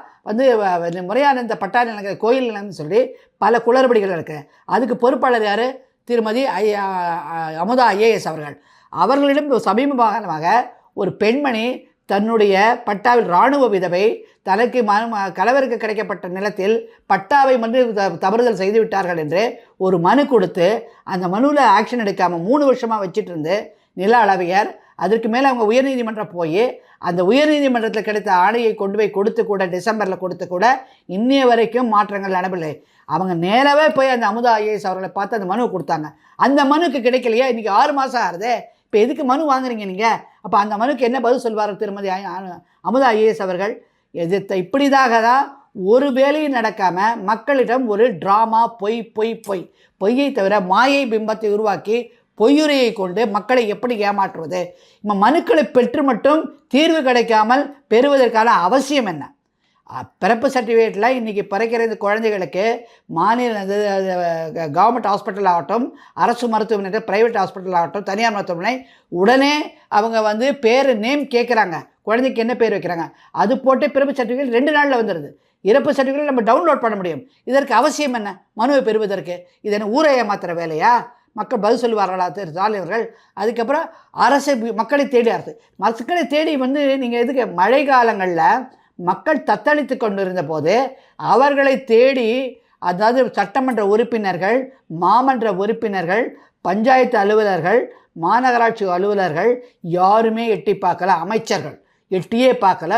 முறையான இந்த பட்டா நிலங்கள் கோயில் நிலங்கள்னு சொல்லி பல குளறுபடிகள் இருக்குது. அதுக்கு பொறுப்பாளர் யார்? திருமதி அமுதா IAS அவர்கள். அவர்களிடம் சமீபமாக ஒரு பெண்மணி தன்னுடைய பட்டாவில் இராணுவ விதவை தனக்கு கணவருக்கு கிடைக்கப்பட்ட நிலத்தில் பட்டாவை தவறுதல் செய்து விட்டார்கள் என்று ஒரு மனு கொடுத்து அந்த மனுவில் ஆக்ஷன் எடுக்காமல் 3 வருஷமாக வச்சுட்டு இருந்து நில அளவையர் அதற்கு மேலே அவங்க உயர்நீதிமன்றம் போய் அந்த உயர்நீதிமன்றத்தில் கிடைத்த ஆணையை கொண்டு போய் கொடுத்து கூட டிசம்பரில் கொடுத்து கூட இன்னைய வரைக்கும் மாற்றங்கள் நடப்பில்லை. அவங்க நேராகவே போய் அந்த அமுதா IAS அவர்களை பார்த்து அந்த மனுவை கொடுத்தாங்க. அந்த மனுக்கு கிடைக்கலையா? இன்றைக்கி 6 மாதம் ஆகுது. இப்போ எதுக்கு மனு வாங்குறீங்க நீங்கள்? அப்போ அந்த மனுக்கு என்ன பதில் சொல்வார் திருமதி அமுதா IAS அவர்கள்? இப்படிதாக தான் ஒரு வேலையும் நடக்காமல் மக்களிடம் ஒரு ட்ராமா, பொய்யை தவிர மாயை பிம்பத்தை உருவாக்கி பொய்யுரையை கொண்டு மக்களை எப்படி ஏமாற்றுவது? இப்போ மனுக்களை பெற்று மட்டும் தீர்வு கிடைக்காமல் பெறுவதற்கான அவசியம் என்ன? பிறப்பு சர்டிஃபிகேட்டில் இன்றைக்கி பிறக்கிற இந்த குழந்தைகளுக்கு மாநில கவர்மெண்ட் ஹாஸ்பிட்டல் ஆகட்டும், அரசு மருத்துவமனை, ப்ரைவேட் ஹாஸ்பிட்டல் ஆகட்டும், தனியார் மருத்துவமனை, உடனே அவங்க பேர் நேம் கேட்குறாங்க. குழந்தைக்கு என்ன பேர் வைக்கிறாங்க? அது போட்டு பிறப்பு சர்டிஃபிகேட் 2 நாளில் வந்துடுது. இறப்பு சர்டிஃபிகேட் நம்ம டவுன்லோட் பண்ண முடியும். இதற்கு அவசியம் என்ன? மனுவை பெறுவதற்கு இது என்ன ஊரை ஏமாத்துகிற வேலையா? மக்கள் பதில் சொல்லுவார்களா தலைவர்கள்? அதுக்கப்புறம் அரசு மக்களை தேடி மக்களை தேடி நீங்கள் எதுக்கு? மழை காலங்களில் மக்கள் தத்தளித்து கொண்டிருந்த போது அவர்களை தேடி, அதாவது சட்டமன்ற உறுப்பினர்கள், மாமன்ற உறுப்பினர்கள், பஞ்சாயத்து அலுவலர்கள், மாநகராட்சி அலுவலர்கள் யாருமே எட்டி பார்க்கல. அமைச்சர்கள் எட்டியே பார்க்கல.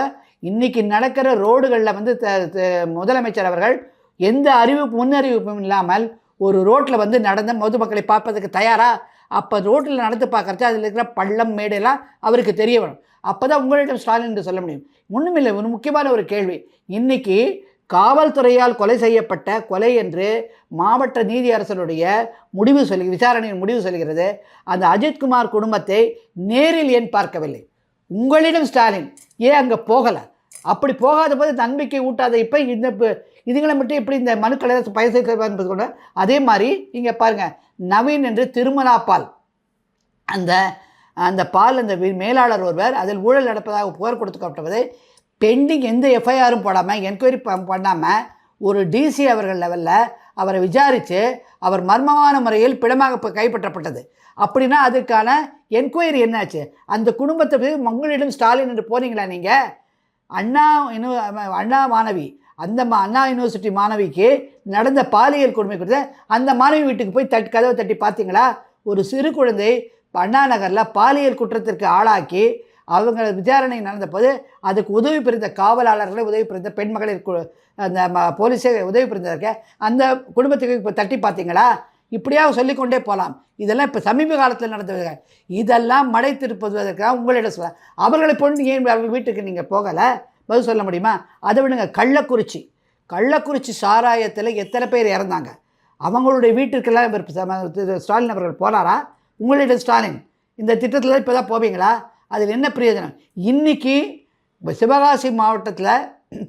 இன்றைக்கி நடக்கிற ரோடுகளில் முதலமைச்சர் அவர்கள் எந்த முன்னறிவிப்பும் இல்லாமல் ஒரு ரோட்டில் நடந்த பொதுமக்களை பார்ப்பதற்கு தயாரா? அப்போ ரோட்டில் நடந்து பார்க்கறச்சு அதில் இருக்கிற பள்ளம் மேடெல்லாம் அவருக்கு தெரிய வரும். அப்போ தான் உங்களிடம் ஸ்டாலின் என்று சொல்ல முடியும். ஒன்றுமில்லை, ஒரு முக்கியமான ஒரு கேள்வி. இன்றைக்கி காவல்துறையால் கொலை செய்யப்பட்ட கொலை என்று மாவட்ட நீதியரசருடைய விசாரணையின் முடிவு சொல்கிறது. அந்த அஜித்குமார் குடும்பத்தை நேரில் ஏன் பார்க்கவில்லை? உங்களிடம் ஸ்டாலின் ஏன் அங்கே போகலை? அப்படி போகாத போது நம்பிக்கை ஊட்டாத இப்போ இதுங்களை மட்டும் எப்படி இந்த மனுக்களை பயன் என்பது கூட அதே மாதிரி இங்கே பாருங்கள், நவீன் என்று திருமலா பால், அந்த பால் அந்த மேலாளர் ஒருவர் அதில் ஊழல் நடப்பதாக புகார் கொடுக்கப்பட்டதை பெண்டிங் எந்த எஃப்ஐஆரும் போடாமல், என்கொயரி பண்ணாமல் ஒரு DC அவர்கள் லெவலில் அவரை விசாரித்து அவர் மர்மமான முறையில் பிணமாக கைப்பற்றப்பட்டது. அப்படின்னா அதுக்கான என்கொயரி என்னாச்சு? அந்த குடும்பத்தை உங்களிடம் ஸ்டாலின் என்று போனீங்களா நீங்கள்? அண்ணா மாணவி, அந்த அண்ணா யூனிவர்சிட்டி மாணவிக்கு நடந்த பாலியல் கொடுமை கொடுத்த அந்த மாணவி வீட்டுக்கு போய் கதவை தட்டி பார்த்தீங்களா? ஒரு சிறு குழந்தை அண்ணா நகரில் பாலியல் குற்றத்திற்கு ஆளாக்கி அவங்க விசாரணை நடந்தபோது அதுக்கு உதவி புரிந்த காவலாளர்களை, உதவி புரிந்த பெண் மகளிர் அந்த போலீஸே உதவி புரிந்ததற்கு அந்த குடும்பத்துக்கு இப்போ தட்டி பார்த்தீங்களா? இப்படியாக சொல்லிக்கொண்டே போகலாம். இதெல்லாம் இப்போ சமீப காலத்தில் நடந்தது. இதெல்லாம் மடை திருப்புவதற்காக உங்களிடம் சொல்ல, அவர்களை பொண்ணு ஏன் வீட்டுக்கு நீங்கள் போகலை? பதில் சொல்ல முடியுமா? அதை விடுங்க. கள்ளக்குறிச்சி சாராயத்தில் எத்தனை பேர் இறந்தாங்க? அவங்களுடைய வீட்டிற்கெல்லாம் இவர் ஸ்டாலின் அவர்கள் போனாரா? உங்களிடம் ஸ்டாலின் இந்த திட்டத்தில் இப்போ தான் போவீங்களா? அதில் என்ன பிரயோஜனம்? இன்றைக்கி சிவகாசி மாவட்டத்தில்,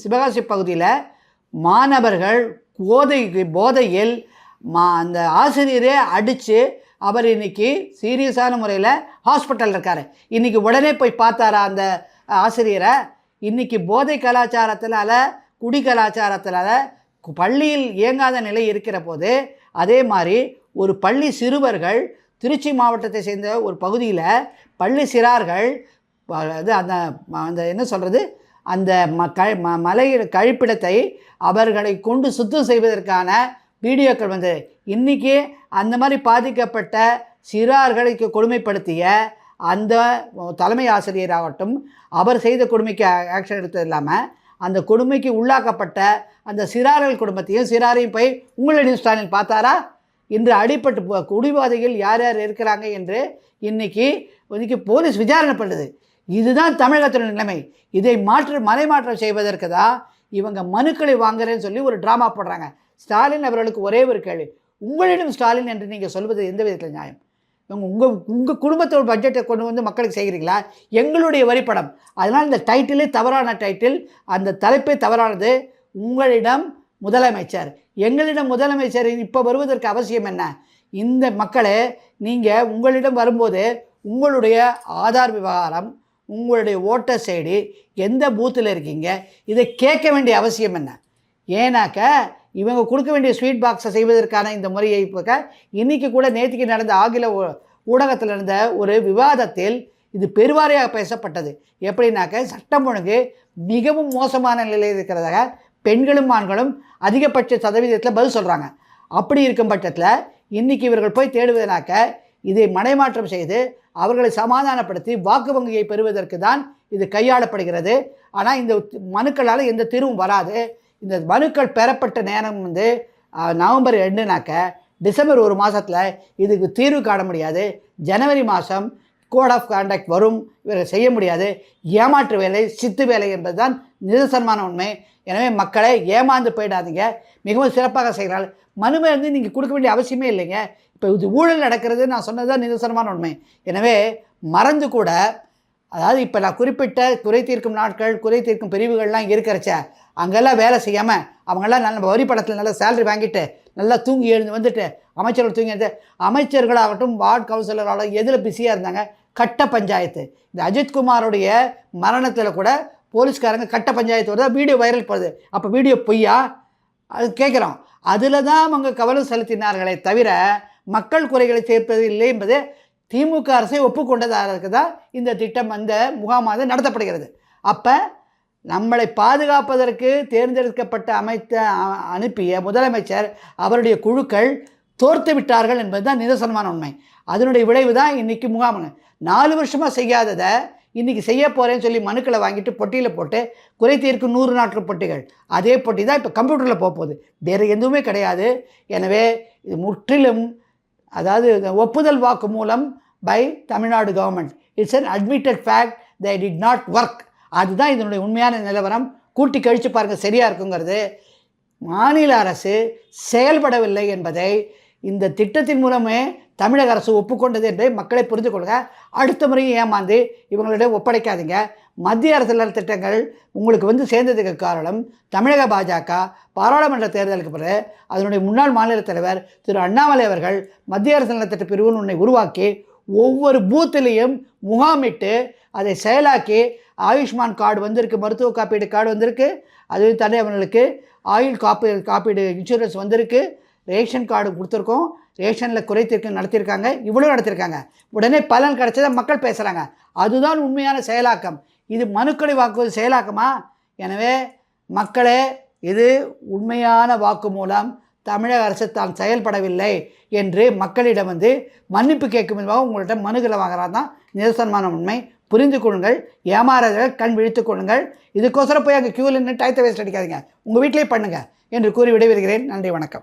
சிவகாசி பகுதியில் மாணவர்கள் போதையில் அந்த ஆசிரியரே அடித்து அவர் இன்றைக்கி சீரியஸான முறையில் ஹாஸ்பிட்டலில் இருக்கார். இன்றைக்கி உடனே போய் பார்த்தாரா அந்த ஆசிரியரை? இன்றைக்கி போதை கலாச்சாரத்தினால, குடி கலாச்சாரத்தினால பள்ளியில் இயங்காத நிலை இருக்கிற போது, அதே மாதிரி ஒரு பள்ளி சிறுவர்கள் திருச்சி மாவட்டத்தை சேர்ந்த ஒரு பகுதியில் பள்ளி சிறார்கள் அந்த அந்த என்ன சொல்கிறது, அந்த மலை கழிப்பிடத்தை அவர்களை கொண்டு சுத்தம் செய்வதற்கான வீடியோக்கள் வந்து இன்றைக்கி அந்த மாதிரி பாதிக்கப்பட்ட சிறார்களுக்கு கொடுமைப்படுத்திய அந்த தலைமை ஆசிரியராகட்டும், அவர் செய்த கொடுமைக்கு ஆக்ஷன் எடுத்தது இல்லாமல் அந்த கொடுமைக்கு உள்ளாக்கப்பட்ட அந்த சிறார்கள் குடும்பத்தையும் சிறாரையும் போய் உங்களுடைய ஸ்டாலின் பார்த்தாரா? இன்று அடிப்பட்டு குடிபாதைகள் யார் யார் இருக்கிறாங்க என்று இன்றைக்கி போலீஸ் விசாரணை பண்ணுது. இதுதான் தமிழகத்தின் நிலைமை. இதை மலைமாற்றம் செய்வதற்கு தான் இவங்க மனுக்களை வாங்குறேன்னு சொல்லி ஒரு ட்ராமா போடுறாங்க. ஸ்டாலின் அவர்களுக்கு ஒரே ஒரு கேள்வி, உங்களிடம் ஸ்டாலின் என்று நீங்கள் சொல்வது எந்த விதத்தில் நியாயம்? உங்கள் குடும்பத்தோட பட்ஜெட்டை கொண்டு வந்து மக்களுக்கு செய்கிறீங்களா? எங்களுடைய வரிப்படம். அதனால் இந்த டைட்டிலே தவறான டைட்டில், அந்த தலைப்பே தவறானது. உங்களிடம் முதலமைச்சர், எங்களிடம் முதலமைச்சர் இப்போ வருவதற்கு அவசியம் என்ன? இந்த மக்களே, நீங்கள் உங்களிடம் வரும்போது உங்களுடைய ஆதார் விவகாரம், உங்களுடைய ஓட்டர்ஸ் ஐடி, எந்த பூத்தில் இருக்கீங்க, இதை கேட்க வேண்டிய அவசியம் என்ன? ஏன்னாக்க இவங்க கொடுக்க வேண்டிய ஸ்வீட் பாக்ஸை செய்வதற்கான இந்த முறையை இப்போ இன்றைக்கி கூட நேற்றுக்கு நடந்த ஆங்கில ஊடகத்தில் நடந்த ஒரு விவாதத்தில் இது பெருவாரியாக பேசப்பட்டது. எப்படின்னாக்க சட்டம் ஒழுங்கு மிகவும் மோசமான நிலையில் இருக்கிறதாக பெண்களும் ஆண்களும் அதிகபட்ச சதவீதத்தில் பதில் சொல்கிறாங்க. அப்படி இருக்கும் பட்சத்தில் இன்றைக்கி இவர்கள் போய் தேடுவதனாக்க இதை மடைமாற்றம் செய்து அவர்களை சமாதானப்படுத்தி வாக்கு வங்கியை பெறுவதற்கு தான் இது கையாளப்படுகிறது. ஆனால் இந்த மனுக்களால் எந்த தீர்வும் வராது. இந்த மனுக்கள் பெறப்பட்ட நேரம் வந்து நவம்பர் 2னாக்க டிசம்பர் 1 மாதத்தில் இதுக்கு தீர்வு காண முடியாது. ஜனவரி மாதம் கோட் ஆஃப் கான்டக்ட் வரும். இவரை செய்ய முடியாது. ஏமாற்று வேலை, சித்து வேலை என்பது தான் நிதர்சனமான உண்மை. எனவே மக்களை ஏமாந்து போயிடாதீங்க. மிகவும் சிறப்பாக செய்கிறாள். மனுவை வந்து நீங்கள் கொடுக்க வேண்டிய அவசியமே இல்லைங்க. இப்போ இது ஊழல் நடக்கிறது நான் சொன்னது தான் நிதர்சனமான உண்மை. எனவே மறந்து கூட, அதாவது இப்போ நான் குறிப்பிட்ட குறை தீர்க்கும் நாட்கள், குறை தீர்க்கும் பிரிவுகள்லாம் இருக்கிறச்ச அங்கெல்லாம் வேலை செய்யாமல் அவங்கெல்லாம் நல்ல வரி பணத்தில் நல்ல சேலரி வாங்கிட்டு நல்லா தூங்கி எழுந்து வந்துட்டு அமைச்சர்கள் தூங்கி எழுந்து அமைச்சர்களாகட்டும் வார்டு கவுன்சிலராகட்டும் எதில் பிஸியாக இருந்தாங்க? கட்ட பஞ்சாயத்து. இந்த அஜித்குமாரோடைய மரணத்தில் கூட போலீஸ்காரங்க கட்ட பஞ்சாயத்தோட தான் வீடியோ வைரல் போகுது. அப்போ வீடியோ பொய்யா? அது கேட்குறோம். அதில் தான் அவங்க கவனம் செலுத்தினார்களே தவிர மக்கள் குறைகளை சேர்ப்பது இல்லை என்பது திமுக அரசை ஒப்புக்கொண்டதாக தான் இந்த திட்டம், அந்த முகாமானது நடத்தப்படுகிறது. அப்போ நம்மளை பாதுகாப்பதற்கு தேர்ந்தெடுக்கப்பட்ட அனுப்பிய முதலமைச்சர் அவருடைய குழுக்கள் தோர்த்து விட்டார்கள் என்பது தான் நிதர்சனமான உண்மை. அதனுடைய விளைவு தான் இன்றைக்கி முகாமுங்க. 4 வருஷமாக செய்யாததை இன்றைக்கி செய்ய போகிறேன்னு சொல்லி மனுக்களை வாங்கிட்டு பொட்டியில் போட்டு குறை தீர்க்கும் 100 நாட்கள் பொட்டிகள், அதே பொட்டி தான் இப்போ கம்ப்யூட்டரில் போகுது. வேறு எதுவுமே கிடையாது. எனவே இது முற்றிலும், அதாவது ஒப்புதல் வாக்கு மூலம் by Tamil Nadu government. It's an admitted fact they did not work. அதுதான் இதனுடைய உண்மையான நிலவரம். கூட்டி கழித்து பாருங்கள், சரியாக இருக்குங்கிறது. மாநில அரசு செயல்படவில்லை என்பதை இந்த திட்டத்தின் மூலமே தமிழக அரசு ஒப்புக்கொண்டது என்பதை மக்களை புரிந்து கொள்க. அடுத்த முறையும் ஏமாந்து இவங்களிடம் ஒப்படைக்காதீங்க. மத்திய அரசு நல திட்டங்கள் உங்களுக்கு வந்து சேர்ந்ததுக்கு காரணம் தமிழக பாஜக பாராளுமன்ற தேர்தலுக்கு பிறகு அதனுடைய முன்னாள் மாநில தலைவர் திரு அண்ணாமலை அவர்கள் மத்திய அரசு நலத்திட்ட பிரிவுன்னு ஒன்றை உருவாக்கி ஒவ்வொரு பூத்திலையும் முகாமிட்டு அதை செயலாக்கி ஆயுஷ்மான் கார்டு வந்திருக்கு, மருத்துவ காப்பீடு கார்டு வந்திருக்கு, அது தடை அவர்களுக்கு ஆயுள் காப்பீடு இன்சூரன்ஸ் வந்திருக்கு, ரேஷன் கார்டு கொடுத்துருக்கோம், ரேஷனில் குறைத்திருக்கு நடத்தியிருக்காங்க, இவ்வளோ நடத்தியிருக்காங்க. உடனே பலன் கிடைச்சதை மக்கள் பேசுகிறாங்க. அதுதான் உண்மையான செயலாக்கம். இது மனுக்களை வாக்குவது செயலாக்கமா? எனவே மக்களே, இது உண்மையான வாக்கு மூலம் தமிழக அரசு தான் செயல்படவில்லை என்று மக்களிடம் வந்து மன்னிப்பு கேட்கும் விதமாக உங்கள்கிட்ட மனுக்களை வாங்குறாங்க தான் நிதர்சனமான உண்மை. புரிந்து கொள்ளுங்கள். ஏமாறாதவர்கள் கண் விழித்துக் கொள்ளுங்கள். இதுக்கோசரம் போய் அங்கே க்யூவில் நின்று டயத்தை வேஸ்ட் அடிக்காதீங்க. உங்கள் வீட்டிலே பண்ணுங்கள் என்று கூறி விடைபெறுகிறேன். நன்றி, வணக்கம்.